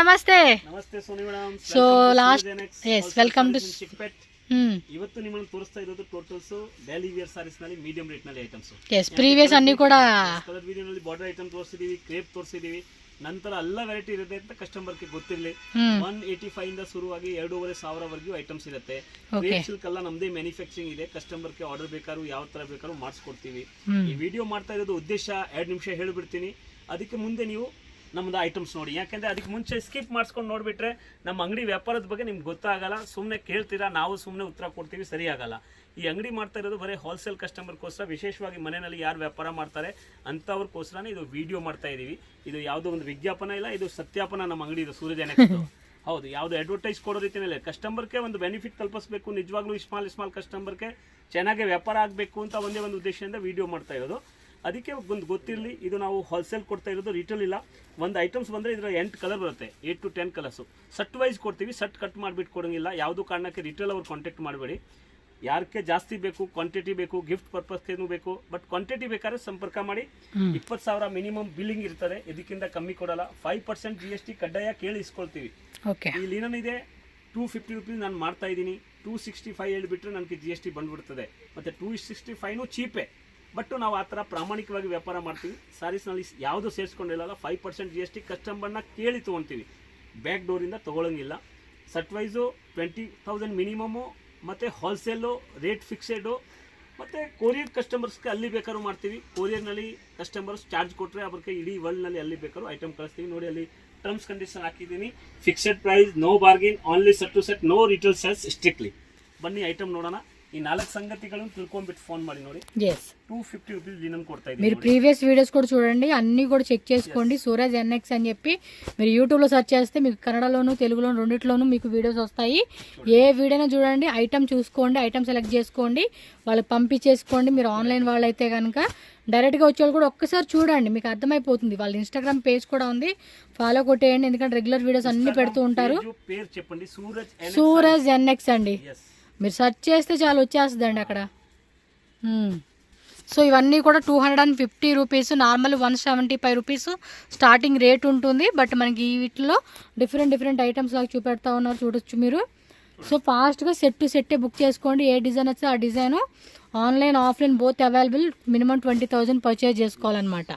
ನಮಸ್ತೆ. ನಮಸ್ತೆ Soni madam. So last welcome to Chickpet. ಇವತ್ತು ನಿಮ್ಮನ್ನು ತೋರಿಸ್ತಾ ಇರೋದು ಟೋಟಲ್ಸ್ ಡೈಲಿ ವೇರ್ ಸಾರೀಸ್ ನಲ್ಲಿ ಮೀಡಿಯಂ ರೇಟ್ ನಲ್ಲಿ ಐಟಮ್ಸ್. ಪ್ರೀವಿಯಸ್ ಅನ್ನಿ ಕೂಡ ಕಲರ್ ವಿಡಿಯೋ ನಲ್ಲಿ ಬಾರ್ಡರ್ ಐಟಮ್ ತೋರಿಸಿದೀವಿ, ಕ್ರೇಪ್ ತೋರಿಸಿದೀವಿ. ನಂತರ ಎಲ್ಲ ವೆರೈಟಿ ಇರುತ್ತೆ ಅಂತ ಕಸ್ಟಮರ್ಗೆ ಗೊತ್ತಿರಲಿ. 185 ಇಂದ ಶುರುವಾಗಿ 2,500 ವರೆಗೂ ಐಟಮ್ಸ್ ಇರುತ್ತೆ. ಕ್ರೇಪ್ ಸಿಲ್ಕ್ ಎಲ್ಲ ನಮ್ದೇ ಮ್ಯಾನುಫ್ಯಾಕ್ಚರಿಂಗ್ ಇದೆ. ಕಸ್ಟಮರ್ಗೆ ಆರ್ಡರ್ ಬೇಕಾದ್ರೂ ಯಾವ ತರ ಬೇಕಾದ್ರೂ ಮಾಡಿಸ್ಕೊಡ್ತೀವಿ. ಈ ವಿಡಿಯೋ ಮಾಡ್ತಾ ಇರೋದು ಉದ್ದೇಶ 2 ನಿಮಿಷ ಹೇಳ್ಬಿಡ್ತೀನಿ. ಅದಕ್ಕೆ ಮುಂದೆ ನೀವು ನಮ್ದು ಐಟಮ್ಸ್ ನೋಡಿ, ಯಾಕೆಂದ್ರೆ ಅದಕ್ಕೆ ಮುಂಚೆ ಸ್ಕಿಪ್ ಮಾಡಿಸ್ಕೊಂಡು ನೋಡಿಬಿಟ್ರೆ ನಮ್ಮ ಅಂಗಡಿ ವ್ಯಾಪಾರದ ಬಗ್ಗೆ ನಿಮ್ಗೆ ಗೊತ್ತಾಗಲ್ಲ. ಸುಮ್ಮನೆ ಕೇಳ್ತೀರಾ, ನಾವು ಸುಮ್ಮನೆ ಉತ್ತರ ಕೊಡ್ತೀವಿ, ಸರಿ ಆಗಲ್ಲ. ಈ ಅಂಗಡಿ ಮಾಡ್ತಾ ಇರೋದು ಬರೀ ಹೋಲ್ಸೇಲ್ ಕಸ್ಟಮರ್ಗೋಸ್ಕರ, ವಿಶೇಷವಾಗಿ ಮನೆಯಲ್ಲಿ ಯಾರು ವ್ಯಾಪಾರ ಮಾಡ್ತಾರೆ ಅಂಥವ್ರಿಗೋಸ್ಕರನೇ ಇದು ವಿಡಿಯೋ ಮಾಡ್ತಾ ಇದ್ದೀವಿ. ಇದು ಯಾವುದೋ ಒಂದು ವಿಜ್ಞಾಪನ ಇಲ್ಲ, ಇದು ಸತ್ಯಾಪನ. ನಮ್ಮ ಅಂಗಡಿ ಇದು ಸೂರ್ಯಜನಕ ಹೌದು, ಯಾವುದು ಅಡ್ವರ್ಟೈಸ್ ಕೊಡೋ ರೀತಿಯಲ್ಲೇ ಕಸ್ಟಮರ್ಗೆ ಒಂದು ಬೆನಿಫಿಟ್ ತಲುಪಿಸಬೇಕು. ನಿಜವಾಗ್ಲೂ ಸ್ಮಾಲ್ ಕಸ್ಟಮರ್ಗೆ ಚೆನ್ನಾಗಿ ವ್ಯಾಪಾರ ಆಗಬೇಕು ಅಂತ ಒಂದೇ ಒಂದು ಉದ್ದೇಶದಿಂದ ವಿಡಿಯೋ ಮಾಡ್ತಾ ಇರೋದು. ಅದಕ್ಕೆ ಒಂದು ಗೊತ್ತಿರಲಿ, ಇದು ನಾವು ಹೋಲ್ಸೇಲ್ ಕೊಡ್ತಾ ಇರೋದು, ರಿಟೇಲ್ ಇಲ್ಲ. ಒಂದು ಐಟಮ್ಸ್ ಬಂದರೆ ಇದರ 8 ಕಲರ್ ಬರುತ್ತೆ, 8 to 10 ಕಲರ್ಸು. ಸಟ್ ವೈಸ್ ಕೊಡ್ತೀವಿ, ಸಟ್ ಕಟ್ ಮಾಡಿಬಿಟ್ಟು ಕೊಡೋಂಗಿಲ್ಲ. ಯಾವುದೂ ಕಾರಣಕ್ಕೆ ರಿಟೇಲ್ ಅವ್ರು ಕಾಂಟ್ಯಾಕ್ಟ್ ಮಾಡಬೇಡಿ. ಯಾರಿಗೆ ಜಾಸ್ತಿ ಬೇಕು, ಕ್ವಾಂಟಿಟಿ ಬೇಕು, ಗಿಫ್ಟ್ ಪರ್ಪಸ್ಗೇನು ಬೇಕು, ಬಟ್ ಕ್ವಾಂಟಿಟಿ ಬೇಕಾದ್ರೆ ಸಂಪರ್ಕ ಮಾಡಿ. 20,000 ಮಿನಿಮಮ್ ಬಿಲ್ಲಿಂಗ್ ಇರ್ತದೆ, ಇದಕ್ಕಿಂತ ಕಮ್ಮಿ ಕೊಡಲ್ಲ. 5% GST ಕಡ್ಡಾಯ ಕೇಳಿ ಇಸ್ಕೊಳ್ತೀವಿ. ಈ ಲೀನನ್ ಇದೆ 250 ರುಪೀಸ್ ನಾನು ಮಾಡ್ತಾ ಇದ್ದೀನಿ. 265 ಹೇಳ್ಬಿಟ್ರೆ ನನಗೆ GST ಬಂದ್ಬಿಡ್ತದೆ. ಮತ್ತು 265 ಚೀಪೇ, ಬಟ್ ನಾವು ಆ ಥರ ಪ್ರಾಮಾಣಿಕವಾಗಿ ವ್ಯಾಪಾರ ಮಾಡ್ತೀವಿ. ಸಾರೀಸ್ನಲ್ಲಿ ಯಾವುದು ಸೇರಿಸ್ಕೊಂಡಿಲ್ಲ. 5% GST ಕಸ್ಟಮರ್ನ ಕೇಳಿ ತೊಗೊಳ್ತೀವಿ, ಬ್ಯಾಕ್ ಡೋರಿಂದ ತೊಗೊಳಂಗಿಲ್ಲ. ಸಟ್ ವೈಸು 20,000 ಮಿನಿಮಮ್ಮು, ಮತ್ತು ಹೋಲ್ಸೇಲು ರೇಟ್ ಫಿಕ್ಸೆಡು. ಮತ್ತು ಕೊರಿಯರ್ ಕಸ್ಟಮರ್ಸ್ಗೆ ಅಲ್ಲಿ ಬೇಕಾದ್ರೂ ಮಾಡ್ತೀವಿ. ಕೊರಿಯರ್ನಲ್ಲಿ ಕಸ್ಟಮರ್ಸ್ ಚಾರ್ಜ್ ಕೊಟ್ಟರೆ ಅವ್ರಿಗೆ ಇಡೀ ವರ್ಲ್ಡ್ನಲ್ಲಿ ಅಲ್ಲಿ ಬೇಕಾದ್ರೂ ಐಟಮ್ ಕಳಿಸ್ತೀವಿ. ನೋಡಿ, ಅಲ್ಲಿ ಟರ್ಮ್ಸ್ ಕಂಡೀಷನ್ ಹಾಕಿದ್ದೀನಿ. Fixed price, no bargain, only set to set, no retail sales strictly. ಬನ್ನಿ ಐಟಮ್ ನೋಡೋಣ. ಈ 4 సంగతిಗಳನ್ನು తిಳ್కొంಬಿಟ್ಟು ఫోన్ ಮಾಡಿ ನೋಡಿ. 250 రూపీస్ లినన్ కొడతా ఇది. మీరు ప్రీవియస్ వీడియోస్ కూడా చూడండి, అన్నీ కూడా చెక్ చేసుకోండి. సూరజ్ NX అని చెప్పి మీరు యూట్యూబ్లో సెర్చ్ చేస్తే మీకు కన్నడలోను తెలుగులోను రెండిట్లోనూ మీకు వీడియోస్ వస్తాయి. ఏ వీడియోనో చూడండి, ఐటమ్ చూసుకోండి, ఐటమ్ సెలెక్ట్ చేసుకోండి, వాళ్ళకి పంపించేసుకోండి. మీరు ఆన్లైన్ వాళ్ళైతే కనుక డైరెక్ట్గా వచ్చేవాళ్ళు కూడా ఒక్కసారి చూడండి, మీకు అర్థమైపోతుంది. వాళ్ళ ఇన్స్టాగ్రామ్ పేజ్ కూడా ఉంది, ఫాలో కొట్టేయండి. ఎందుకంటే రెగ్యులర్ వీడియోస్ అన్ని పెడుతూ ఉంటారు. పేరు చెప్పండి, సూరజ్ NX అండి. మీరు సెర్చ్ చేస్తే చాలా వచ్చేస్తుందండి అక్కడ. సో ఇవన్నీ కూడా 250 rupees, normal 175 rupees starting rate ఉంటుంది. బట్ మనకి వీటిలో డిఫరెంట్ ఐటమ్స్ లాగా చూపెడతా ఉన్నారు, చూడొచ్చు మీరు. సో ఫాస్ట్గా సెట్ టు సెట్టే బుక్ చేసుకోండి. ఏ డిజైన్ వస్తే ఆ design online offline both available. Minimum 20,000 purchase చేసుకోవాలన్నమాట.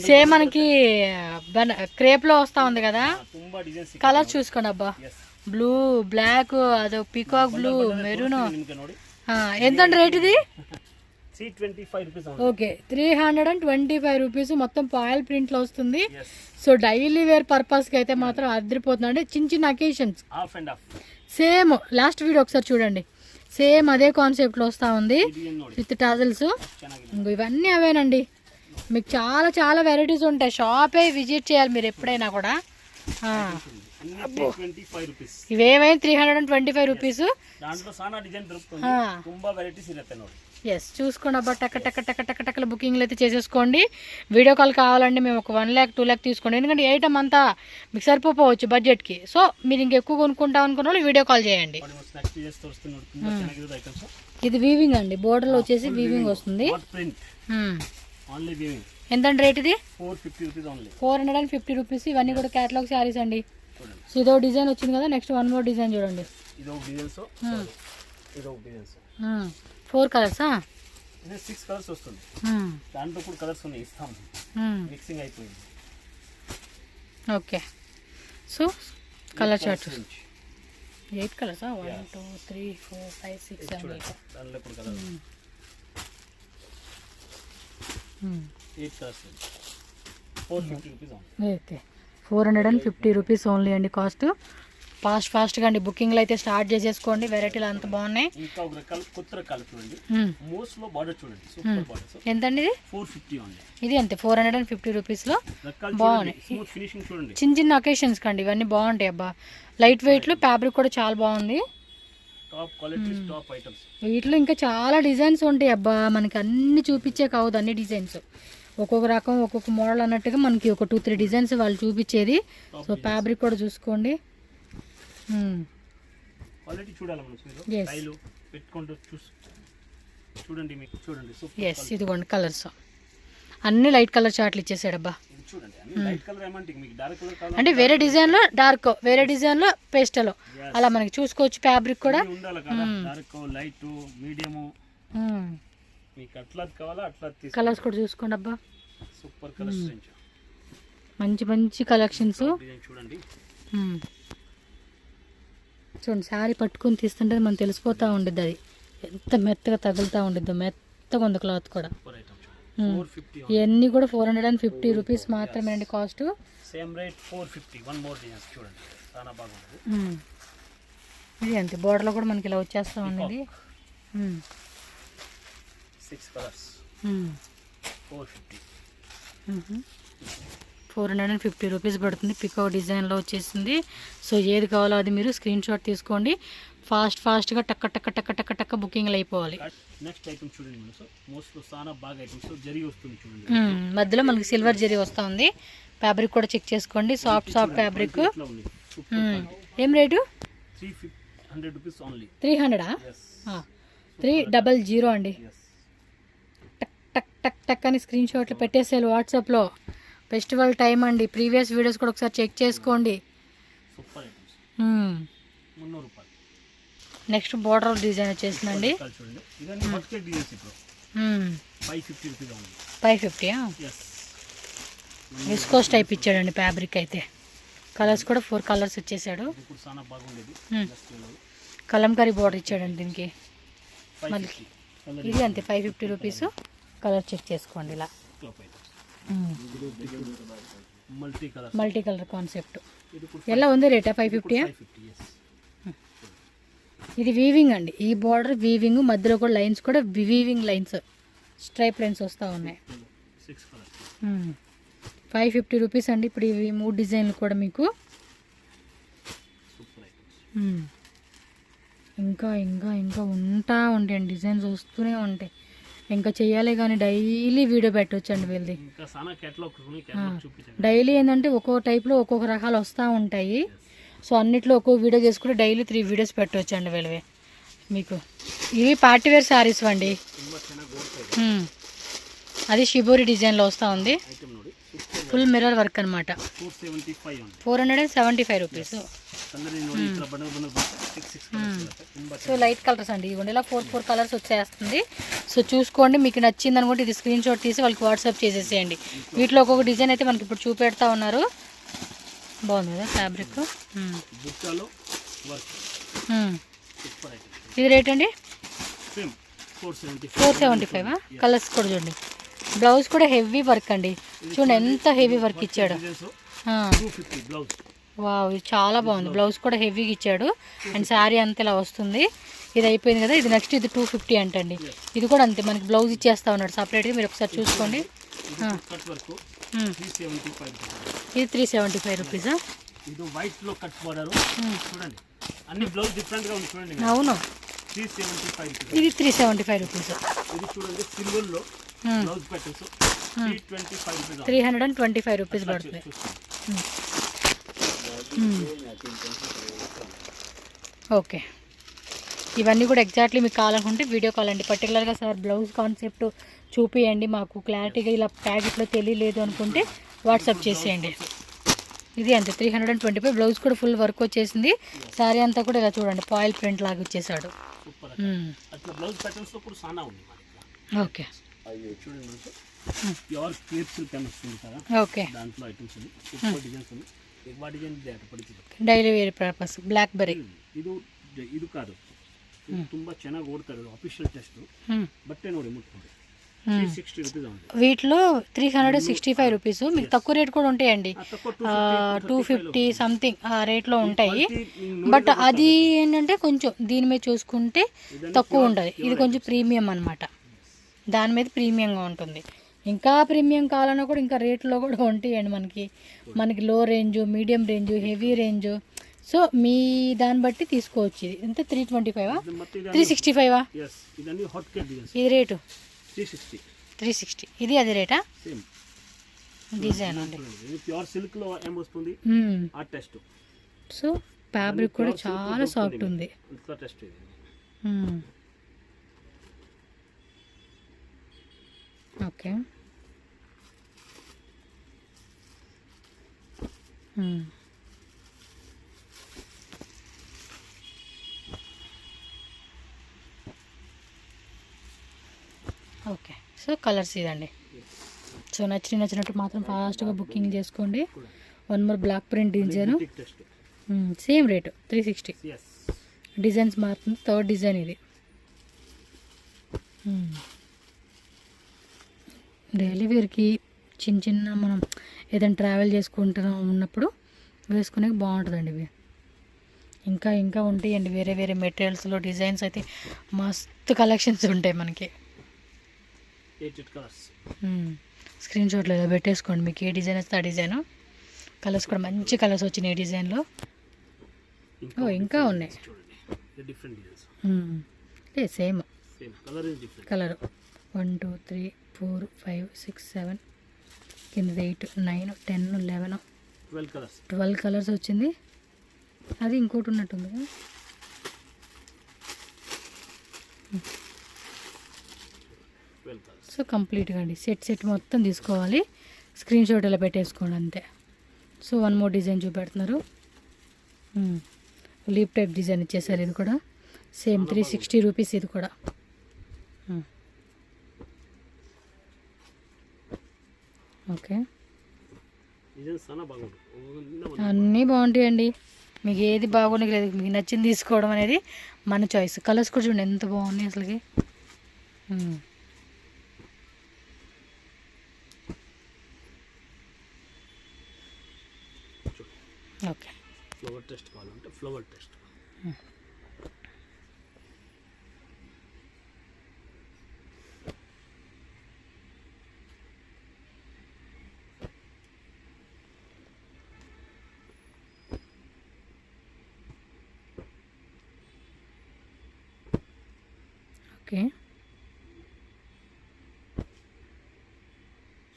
సేమ్ మనకి క్రేప్ లో వస్తా ఉంది కదా, కలర్ చూసుకోండి. అబ్బా, బ్లూ, బ్లాక్, అదో పీకాక్ బ్లూ, మెరూన్. ఎంతండి రేట్ ఇది? Okay, 325 rupees. మొత్తం పాయిల్ ప్రింట్ లో వస్తుంది. సో డైలీ వేర్ పర్పస్ కి అయితే మాత్రం అదిరిపోతుంది. అంటే చిన్న అకేషన్స్ సేమ్ లాస్ట్ వీడియో ఒకసారి చూడండి, సేమ్ అదే కాన్సెప్ట్లో వస్తూ ఉంది విత్ టజల్స్. ఇవన్నీ అవేనండి. మీకు చాలా వెరైటీస్ ఉంటాయి. షాపే విజిట్ చేయాలి మీరు ఎప్పుడైనా కూడా. ఇవేమైనా 325 రూపీస్. ఎస్, చూసుకోండి. అబ్బా, టక్క బుకింగ్లు అయితే చేసేసుకోండి. వీడియో కాల్ కావాలండి మేము ఒక 1 lakh 2 lakh తీసుకోండి. ఎందుకంటే ఐటమ్ అంతా మీకు సరిపోవచ్చు బడ్జెట్కి. సో మీరు ఇంకెక్కువ కొనుక్కుంటాం అనుకున్న వాళ్ళు వీడియో కాల్ చేయండి. ఇది వీవింగ్ అండి, బోర్డర్లో వచ్చేసి వీవింగ్ వస్తుంది. ఎంతండి రేట్ ఇది? 450 రూపీస్. ఇవన్నీ కూడా క్యాటలాగ్ శారీస్ అండి. సో ఇదో డిజైన్ వచ్చింది కదా, నెక్స్ట్ 1 more డిజైన్ చూడండి. 4 కలర్సా? 6 కలర్స్ వస్తుంది. దాంట్లో కూడా కలర్స్ ఉన్నాయి, ఇస్తాం. మిక్సింగ్ అయిపోయింది. Okay, so colour chart 8 కలర్సా? 1 2 3 4 5 6 7 8. దాంట్లో కూడా colour 8 colours. 450 rupees. Okay, 450 rupees only అండి కాస్ట్. ఫాస్ట్గా అండి బుకింగ్లు అయితే స్టార్ట్ చేసేసుకోండి. వెరైటీలు అంత బాగున్నాయి. ఇంకా ఒక రకాల కొత్త రకాలు చూడండి. మోస్ట్లో బార్డర్ చూడండి, సూపర్ బార్డర్స్. ఎంతండి ఇది? 450 ఓన్లీ. ఇది అంతే, 450 రూపీస్లో బాగున్నాయి. స్మూత్ ఫినిషింగ్ చూడండి. చిన్న అకేషన్స్ కండి ఇవన్నీ బాగుంటాయి. అబ్బా, లైట్ వెయిట్లో ఫ్యాబ్రిక్ కూడా చాలా బాగుంది. Top quality top items. వీటిలో ఇంకా చాలా డిజైన్స్ ఉంటాయి. అబ్బా, మనకి అన్ని చూపించే కావద్దు, అన్ని డిజైన్స్ ఒక్కొక్క రకం ఒక్కొక్క మోడల్ అన్నట్టుగా మనకి ఒక 2-3 డిజైన్స్ వాళ్ళు చూపించేది. సో ఫ్యాబ్రిక్ కూడా చూసుకోండి. క్వాలిటీ చూడాలి మనం, స్టైల్ పెట్టుకుంటూ చూడండి. మీకు చూడండి, ఎస్, ఇదిగోండి కలర్స్ అన్ని లైట్ కలర్ చార్ట్లు ఇచ్చేసాడు అబ్బా. ఇది చూడండి అన్ని లైట్ కలర్ ఏమంటే మీకు డార్క్ కలర్ కావాలి అంటే వేరే డిజైన్లో డార్క్, వేరే డిజైన్లో పేస్టల్ అలా మనకి చూసుకోవచ్చు. ఫ్యాబ్రిక్ కూడా ఉండాలి కదా, డార్క్ లైట్ మీడియం మీకు అట్లా కావాలా అట్లా తీసుకో. కలర్స్ కూడా చూసుకోండి అబ్బా, సూపర్ కలర్స్ రేంజ్, మంచి మంచి కలెక్షన్స్. డిజైన్ చూడండి. చూడండి శారీ పట్టుకొని తీస్తుంటే మనం తెలిసిపోతూ ఉండిద్ది అది ఎంత మెత్తగా తగులుతూ ఉండిద్దో, మెత్తగా ఉంది క్లాత్ కూడా. సూపర్ ఐటమ్ 450 ఇవన్నీ కూడా 450 రూపీస్ మాత్రమే అండి cost. Same rate 450. One more designs చూడండి చాలా బాగుంది. ఇది అంతే బోర్డర్లో కూడా మనకి ఇలా వచ్చేస్తూ ఉండింది. 6 కలర్స్ 450. 450 రూపీస్ పడుతుంది. పికో డిజైన్లో వచ్చేసింది. సో ఏది కావాలో అది మీరు స్క్రీన్ షాట్ తీసుకోండి. ఫాస్ట్గా టక్క టక్క టక్క టక్క టక్క బుకింగ్లు అయిపోవాలి. నెక్స్ట్ ఐటమ్ చూడండి మేడం. సో మోస్ట్లో చాలా బాగా ఐటమ్స్ జరీ వస్తుంది చూడండి. మధ్యలో మనకి సిల్వర్ జరీ వస్తూ ఉంది. ఫ్యాబ్రిక్ కూడా చెక్ చేసుకోండి, సాఫ్ట్ ఫ్యాబ్రిక్. ఏం రేటు? 300 rupees only. 300? 300 అండి. టక్ టక్ టక్ టక్ అని స్క్రీన్ షాట్లు పెట్టేసేయాలి వాట్సాప్లో. ఫెస్టివల్ టైం అండి, ప్రీవియస్ వీడియోస్ కూడా ఒకసారి చెక్ చేసుకోండి. సూపర్ ఐటమ్స్ 300 రూపాయలు. నెక్స్ట్ బోర్డర్ డిజైన్ వచ్చేసిందండి. చూడండి ఇదన్నీ వర్క్ డిజైన్స్ ఇప్పుడు 550 రూపీస్ ఓన్లీ. 550? విస్కోస్ టైప్ ఇచ్చాడండి ఫ్యాబ్రిక్ అయితే. కలర్స్ కూడా 4 కలర్స్ వచ్చేసాడు. ఇప్పుడు చాలా బాగుండేది. కలంకారీ బోర్డర్ ఇచ్చాడండి దీనికి. మళ్ళీ ఇది అంతే 550 రూపీస్. కలర్ చెక్ చేసుకోండి ఇలా. మల్టీ కలర్ కాన్సెప్ట్ ఎలా ఉంది రేటా? 550. ఇది వీవింగ్ అండి, ఈ బార్డర్ వీవింగ్, మధ్యలో కూడా లైన్స్ కూడా వీవింగ్ లైన్స్, స్ట్రైప్ లైన్స్ వస్తూ ఉన్నాయి. 550 రూపీస్ అండి. ఇప్పుడు ఇవి 3 డిజైన్లు కూడా మీకు. ఇంకా ఇంకా ఇంకా ఉంటా ఉంటాయండి, డిజైన్స్ వస్తూనే ఉంటాయి. ఇంకా చెయ్యాలి కానీ డైలీ వీడియో పెట్టవచ్చు అండి వీళ్ళది. డైలీ ఏంటంటే ఒక్కొక్క టైప్లో ఒక్కొక్క రకాలు వస్తూ ఉంటాయి. సో అన్నిట్లో ఒక్కొక్క వీడియో చేసుకుంటే డైలీ 3 వీడియోస్ పెట్టవచ్చు అండి వీళ్ళవి మీకు. ఇవి పార్టీ వేర్ శారీస్ అండి. అది షిబోరి డిజైన్లో వస్తూ ఉంది. ఫుల్ మిర్రర్ వర్క్ అనమాట. 475 రూపీస్. సో లైట్ కలర్స్ అండి, ఇవ్వండి ఇలా 4 కలర్స్ వచ్చేస్తుంది. సో చూసుకోండి, మీకు నచ్చింది అనుకుంటే ఇది స్క్రీన్ షాట్ తీసి వాళ్ళకి వాట్సాప్ చేసేసేయండి. వీటిలో ఒక్కొక్క డిజైన్ అయితే మనకి ఇప్పుడు చూపెడతా ఉన్నారు. బాగుంది కదా ఫ్యాబ్రిక్. ఇది రేట్ అండి 475. కలర్స్ కూడా చూడండి. బ్లౌజ్ కూడా హెవీ వర్క్ అండి, చూడండి ఎంత హెవీ వర్క్ ఇచ్చాడు. వావ్, ఇది చాలా బాగుంది. బ్లౌజ్ కూడా హెవీగా ఇచ్చాడు అండ్ శారీ అంతా ఇలా వస్తుంది. ఇది అయిపోయింది కదా, ఇది నెక్స్ట్ ఇది 250 అంటండి. ఇది కూడా అంతే మనకి బ్లౌజ్ ఇచ్చేస్తా ఉన్నాడు సపరేట్గా, మీరు ఒకసారి చూసుకోండి. ఇది 375 రూపీస్. ఇది వైట్ లో కట్ బోర్డర్ చూడండి, అన్ని బ్లౌజ్ డిఫరెంట్ గా ఉంది చూడండి. అవును, 375 ఇది 375 రూపీస్. ఇది చూడండి సిల్వర్ లో బ్లౌజ్ ప్యాటర్న్స్ 325 రూపీస్ పడుతుంది. ఓకే, ఇవన్నీ కూడా ఎగ్జాక్ట్లీ మీకు కావాలనుకుంటే వీడియో కాల్ అండి. పర్టికులర్గా సార్ బ్లౌజ్ కాన్సెప్ట్ చూపియండి మాకు క్లారిటీగా, ఇలా ప్యాకెట్లో తెలియలేదు అనుకుంటే వాట్సాప్ చేసేయండి. ఇది అంతే 325. బ్లౌజ్ కూడా ఫుల్ వర్క్ వచ్చేసింది. శారీ అంతా కూడా ఇలా చూడండి పాయిల్ ప్రింట్ లాగా వచ్చేసాడు. Okay okay, daily wear purpose blackberry ಇದು ಕಾದು ತುಂಬಾ ಚೆನ್ನಾಗಿ ಓಡ್ತಾರೆ. ಆಫೀಷಿಯಲ್ ಟೆಸ್ಟ್ ಬಟ್ಟೆ ನೋಡಿ ಮುಟ್ಕೊಂಡು 360 రూపీస్ ఉంది. వీటిలో 365 రూపీస్. మీకు తక్కువ రేట్ కూడా ఉంటాయండి, 250 సంథింగ్ ఆ రేట్లో ఉంటాయి. బట్ అది ఏంటంటే కొంచెం దీని మీద చూసుకుంటే తక్కువ ఉంటుంది. ఇది కొంచెం ప్రీమియం అనమాట, దాని మీద ప్రీమియంగా ఉంటుంది. ఇంకా ప్రీమియం కావాలన్నా కూడా ఇంకా రేట్లో కూడా ఉంటాయండి మనకి low range, medium range, heavy range. So మీ దాన్ని బట్టి తీసుకోవచ్చు. ఇది ఎంత 325 365 ఇది రేటు 360. ఇది అది రేటా? డిజైన్ అండి, ప్యూర్ సిల్క్ లో ఏం వస్తుంది ఆ టెస్ట్. సో ఫ్యాబ్రిక్ కూడా చాలా సాఫ్ట్ ఉంది. ఓకే, ఓకే, సో కలర్స్ ఇదండి. సో నచ్చినట్టు మాత్రం ఫాస్ట్గా బుకింగ్ చేసుకోండి. One more block print design, same rate 360. Designs మారుతుంది. థర్డ్ డిజైన్ ఇది. డైలీ వేర్కి చిన్న మనం ఏదైనా ట్రావెల్ చేసుకుంటున్నాం ఉన్నప్పుడు వేసుకునే బాగుంటుందండి ఇవి. ఇంకా ఉంటాయండి వేరే మెటీరియల్స్లో డిజైన్స్ అయితే మస్తు కలెక్షన్స్ ఉంటాయి మనకి. స్క్రీన్ షాట్లో ఇలా పెట్టేసుకోండి, మీకు ఏ డిజైన్ వస్తే ఆ డిజైన్. కలర్స్ కూడా మంచి కలర్స్ వచ్చినాయి ఈ డిజైన్లో. ఇంకా ఉన్నాయి. సేమ్ కలర్ 1 2 3 4 5 6 7 కింద 8 9 10 11 12 కలర్స్ వచ్చింది. అది ఇంకోటి ఉన్నట్టుంది కదా. సో కంప్లీట్గా అండి సెట్ మొత్తం తీసుకోవాలి. స్క్రీన్ షాట్ ఇలా పెట్టేసుకోండి అంతే. సో వన్ మోర్ డిజైన్ చూపెడుతున్నారు. లీప్ టైప్ డిజైన్ ఇచ్చేసారు. ఇది కూడా సేమ్ 360 రూపీస్. ఇది కూడా ఓకే. అన్నీ బాగుంటాయండి. మీకు ఏది బాగుండలేదు, మీకు నచ్చింది తీసుకోవడం అనేది మన చాయిస్. కలర్స్ కూడా చూడండి ఎంత బాగున్నాయి అసలుకి. ఓకే, ఫ్లవర్ టెస్ట్ కావాలంటే flower test. Okay,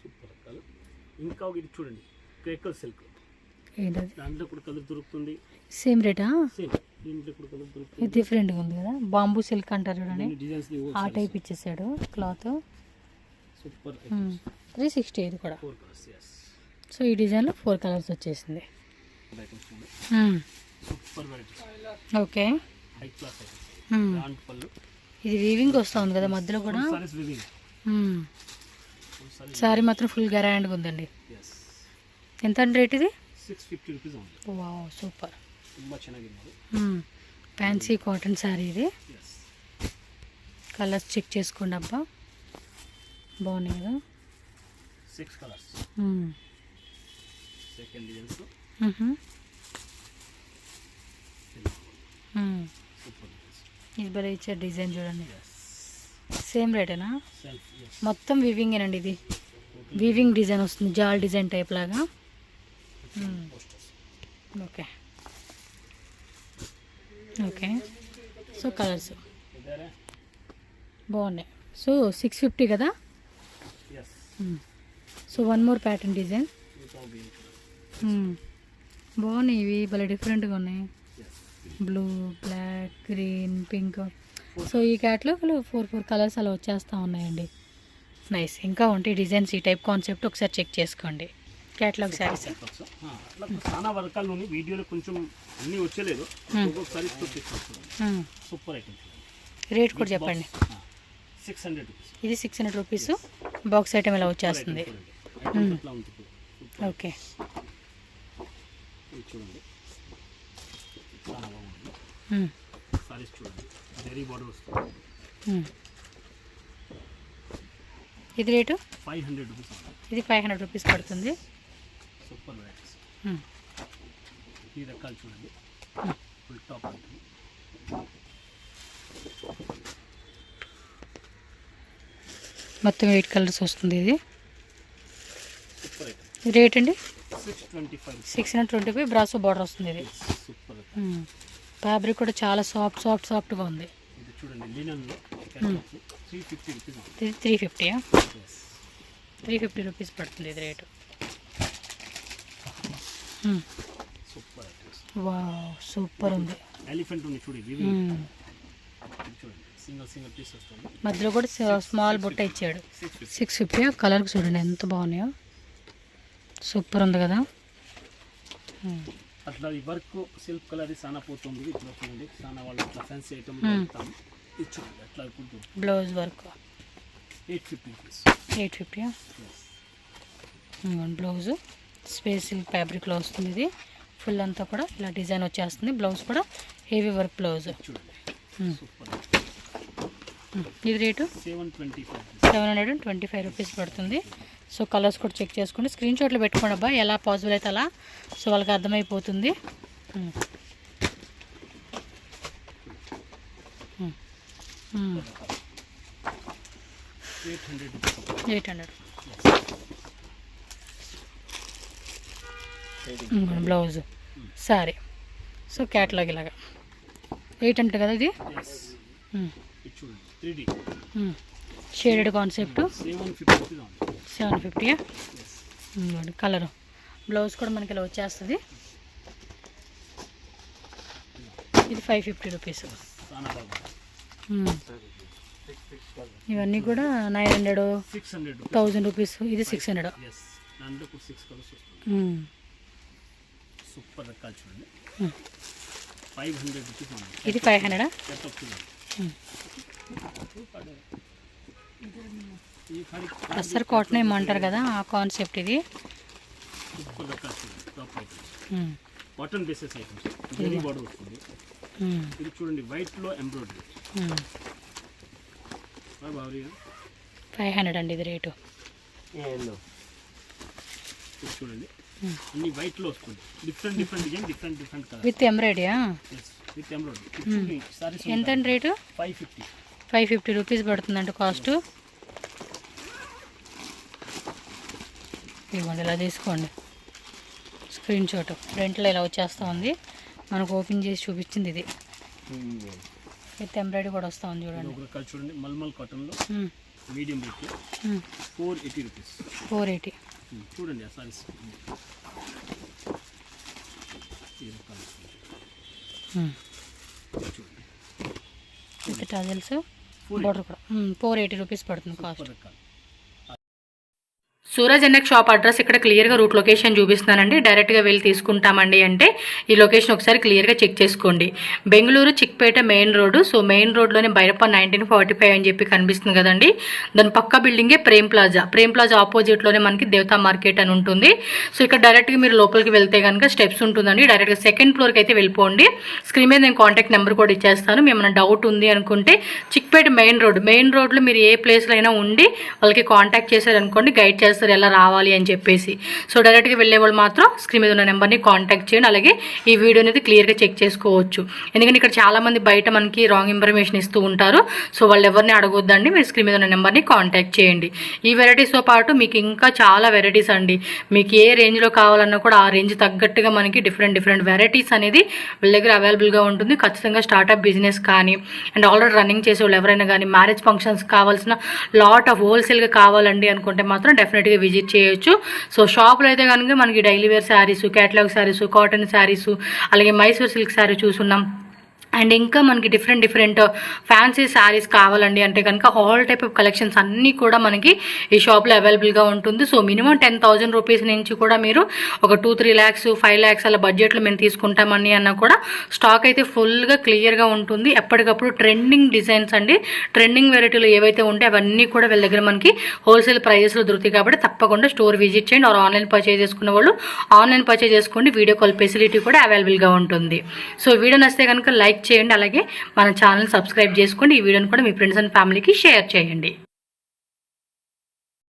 super colour. ఇంకా ఒకటి చూడండి, క్రేకల్ సిల్క్. ఏంటది? దాంట్లో కూడా కలర్ దొరుకుతుంది. సేమ్ రేటా? సేమ్. దీంట్లో కూడా కలర్ దొరుకుతుంది. ఇది డిఫరెంట్గా ఉంది కదా. బాంబూ సిల్క్ అంటారు చూడండి, డిజైన్స్ ఆ టైప్ ఇచ్చేసాడు క్లాత్. సూపర్. 360 ఇది కూడా. 4 కలర్స్. yes. సో ఈ డిజైన్లో 4 కలర్స్ వచ్చేసింది. Super varieties. Okay, high class items. Grand పళ్ళు. ఇది వీవింగ్ వస్తూ ఉంది కదా మధ్యలో కూడా. సారీస్ వీవింగ్. సారీ మాత్రం ఫుల్ గ్రాండ్గా ఉందండి. yes. ఎంత అండి రేట్ ఇది? 650 రూపీస్ ఉంది. Wow, super. ತುಂಬ ಚೆನ್ನಾಗಿದೆ. ఫ్యాన్సీ కాటన్ శారీ ఇది. yes. కలర్స్ చెక్ చేసుకోండి అబ్బా, బాగున్నాయి కదా. 6 కలర్స్. Second designs. సూపర్. ఇది భలే ఇచ్చారు డిజైన్ చూడండి. సేమ్ రేటేనా? సెల్ఫ్. yes. మొత్తం వివింగేనండి ఇది. వివింగ్ డిజైన్ వస్తుంది, జాల్ డిజైన్ టైప్ లాగా. Okay okay. సో కలర్స్ బాగున్నాయి. సో 650 కదా. yes. So one more pattern design. బాగున్నాయి ఇవి, భలే డిఫరెంట్గా ఉన్నాయి. Blue, black, green, pink. So ఈ క్యాట్లో 4 కలర్స్ అలా వచ్చేస్తూ ఉన్నాయండి. నైస్. ఇంకా ఉంటాయి డిజైన్స్ ఈ టైప్ కాన్సెప్ట్, ఒకసారి చెక్ చేసుకోండి. క్యాటలాగ్ శారీస్ అట్లా చాలా వర్కాలు వీడియోలో కొంచెం అన్నీ వచ్చలేదు. ఒక్కొక్కసారి సూపర్ ఐటమ్. రేట్ కూడా చెప్పండి. 600 రూపీస్. ఇది 600 రూపీస్. బాక్స్ ఐటమ్ ఇలా వచ్చేస్తుంది. ఓకే, చూడండి చాలా బాగుంది. సారీస్ చూడండి, జరీ బార్డర్ వస్తుంది. ఇది రేటు 500 రూపీస్. ఇది 500 రూపీస్ పడుతుంది. Super varieties. ఈ రకాలు చూడండి, ఫుల్ టాప్ ఉంటుంది. మొత్తం 8 కలర్స్ వస్తుంది. ఇది సూపర్ ఐటమ్. రేట్ అండి 625. 625. బ్రాసో బార్డర్ వస్తుంది. ఇది సూపర్. ఫ్యాబ్రిక్ కూడా చాలా సాఫ్ట్గా ఉంది. ఇది చూడండి, లినన్లో 350 రూపీస్. ఇది 350. 350 రూపీస్ పడుతుంది ఇది rate. Super items. Wow, super ఉంది. ఎలిఫెంట్ ఉంది చూడండి, చూడండి సింగిల్ పీస్ వస్తుంది. మధ్యలో కూడా స్మాల్ బుట్ట ఇచ్చాడు. 650. కలర్కి చూడండి ఎంత బాగున్నాయో. సూపర్ ఉంది కదా. అట్లా ఈ వర్క్ సిల్క్ కలర్ చాలా పోతుంది. ఇట్లా చూడండి చాలా వాళ్ళు అట్లా ఫ్యాన్సీ ఐటమ్ పెడతాం. ఇది చూడండి అట్లా ఇప్పుడు blouse work 850 rupees. 850 blouse space silk ఫ్యాబ్రిక్లో వస్తుంది. ఇది ఫుల్ అంతా కూడా ఇలా డిజైన్ వచ్చేస్తుంది. బ్లౌజ్ కూడా హెవీ వర్క్ బ్లౌజ్. చూడండి సూపర్. ఇది రేటు 725 రూపీస్ పడుతుంది. సో కలర్స్ కూడా చెక్ చేసుకోండి, స్క్రీన్ షాట్లు పెట్టుకోండి అబ్బా, ఎలా పాసిబుల్ అయితే అలా, సో వాళ్ళకి అర్థమైపోతుంది. 800 బ్లౌజ్ సారీ. సో క్యాట్లాగ్ ఇలాగా 800 కదా ఇది. Shaded concept 750. కలర్ బ్లౌజ్ కూడా మనకి ఇలా వచ్చేస్తుంది. ఇది 550 రూపీస్. ఇవన్నీ కూడా 900 1000 రూపీస్. ఇది 600. సూపర్ రకాలు చూడండి 500 రూపీస్. ఇది 500. అసలు కాటన్ ఏమంటారు కదా ఆ కాన్సెప్ట్ ఇది. Cotton bases items zari border వస్తుంది. ఇది చూడండి వైట్ లో ఎంబ్రాయిడరీ 500 అండి ఇది రేటు. చూడండి అన్ని వైట్ లో వస్తుంది. Different design different colour with embroidery. With embroidery. ఎంత అండి రేటు? 550 రూపీస్ పడుతుందండి కాస్ట్. ఇవ్వండి ఇలా తీసుకోండి స్క్రీన్ షాట్. ఫ్రంట్లో ఇలా వచ్చేస్తూ ఉంది, మనకు ఓపెన్ చేసి చూపించింది ఇది. విత్ ఎంబ్రాయిడరీ కూడా వస్తూ ఉంది చూడండి. చూడండి మల్మల్ కాటన్లో మీడియం రేట్ 480 రూపీస్. 480 చూడండి ఆ సారీస్. విత్ టజల్స్ బోర్డర్ కూడా 480 రూపీస్ పడుతుంది cost. Suraj NX shop address ఇక్కడ క్లియర్గా రూట్ లొకేషన్ చూపిస్తున్నానండి. డైరెక్ట్గా వెళ్ళి తీసుకుంటామండి అంటే ఈ లొకేషన్ ఒకసారి క్లియర్గా చెక్ చేసుకోండి. Bengaluru Chickpet main road. So main రోడ్లోనే బైరప్ప 1945 అని చెప్పి కనిపిస్తుంది కదండి, దాని పక్క బిల్డింగే ప్రేమ్ ప్లాజా. ప్రేమ్ ప్లాజా ఆపోజిట్లోనే మనకి దేవతా మార్కెట్ అని ఉంటుంది. సో ఇక్కడ డైరెక్ట్గా మీరు లోపలికి వెళ్తే కనుక స్టెప్స్ ఉంటుందండి. డైరెక్ట్గా సెకండ్ ఫ్లోర్కి అయితే వెళ్ళిపోండి. స్క్రీన్ మీద నేను కాంటాక్ట్ నెంబర్ కూడా ఇచ్చేస్తాను. ఏమైనా డౌట్ ఉంది అనుకుంటే చిక్పేట మెయిన్ రోడ్లో మీరు ఏ ప్లేస్లో అయినా ఉండి వాళ్ళకి కాంటాక్ట్ చేశారనుకోండి, గైడ్ చేస్తారు ఎలా రావాలి అని చెప్పేసి. సో డైరెక్ట్గా వెళ్ళే వాళ్ళు మాత్రం స్క్రీన్ మీద ఉన్న నెంబర్ని కాంటాక్ట్ చేయండి. అలాగే ఈ వీడియో అనేది క్లియర్గా చెక్ చేసుకోవచ్చు. ఎందుకంటే ఇక్కడ చాలామంది బయట మనకి రాంగ్ ఇన్ఫర్మేషన్ ఇస్తూ ఉంటారు. సో వాళ్ళు ఎవరిని అడగొద్దండి, మీరు స్క్రీన్ మీద ఉన్న నెంబర్ని కాంటాక్ట్ చేయండి. ఈ వెరైటీస్తో పాటు మీకు ఇంకా చాలా వెరైటీస్ అండి, మీకు ఏ రేంజ్లో కావాలన్నా కూడా ఆ రేంజ్ తగ్గట్టుగా మనకి డిఫరెంట్ వెరైటీస్ అనేది వీళ్ళ దగ్గర అవైలబుల్గా ఉంటుంది. ఖచ్చితంగా స్టార్టప్ బిజినెస్ కానీ అండ్ ఆల్రెడీ రన్నింగ్ చేసే వాళ్ళు ఎవరైనా కానీ మ్యారేజ్ ఫంక్షన్స్ కావాల్సిన లాట్ ఆఫ్ హోల్సేల్గా కావాలండి అనుకుంటే మాత్రం డెఫినెట్గా విజిట్ చేయొచ్చు. సో షాప్లో అయితే కనుక మనకి daily wear sarees, catalogue sarees, cotton sarees, అలాగే మైసూర్ సిల్క్ శారీ చూసున్నాం. అండ్ ఇంకా మనకి డిఫరెంట్ ఫ్యాన్సీ శారీస్ కావాలండి అంటే కనుక ఆల్ టైప్ ఆఫ్ కలెక్షన్స్ అన్నీ కూడా మనకి ఈ షాప్లో అవైలబుల్గా ఉంటుంది. సో మినిమం 10,000 రూపీస్ నుంచి కూడా మీరు ఒక 2-3 lakhs 5 lakhs అలా బడ్జెట్లో మేము తీసుకుంటామని అన్నా కూడా స్టాక్ అయితే ఫుల్గా క్లియర్గా ఉంటుంది. ఎప్పటికప్పుడు ట్రెండింగ్ డిజైన్స్ అండి, ట్రెండింగ్ వెరైటీలు ఏవైతే ఉంటే అవన్నీ కూడా వీళ్ళ దగ్గర మనకి హోల్సేల్ ప్రైజెస్లో దొరుకుతాయి. కాబట్టి తప్పకుండా స్టోర్ విజిట్ చేయండి. ఆర్ ఆన్లైన్ పర్చేజ్ చేసుకున్న వాళ్ళు ఆన్లైన్ పర్చేజ్ చేసుకోండి. వీడియో కాల్ ఫెసిలిటీ కూడా అవైలబుల్గా ఉంటుంది. సో వీడియో నచ్చితే కనుక లైక్ చేయండి, అలాగే మన ఛానల్ సబ్స్క్రైబ్ చేసుకోండి. ఈ వీడియోని కూడా మీ ఫ్రెండ్స్ అండ్ ఫ్యామిలీకి షేర్ చేయండి.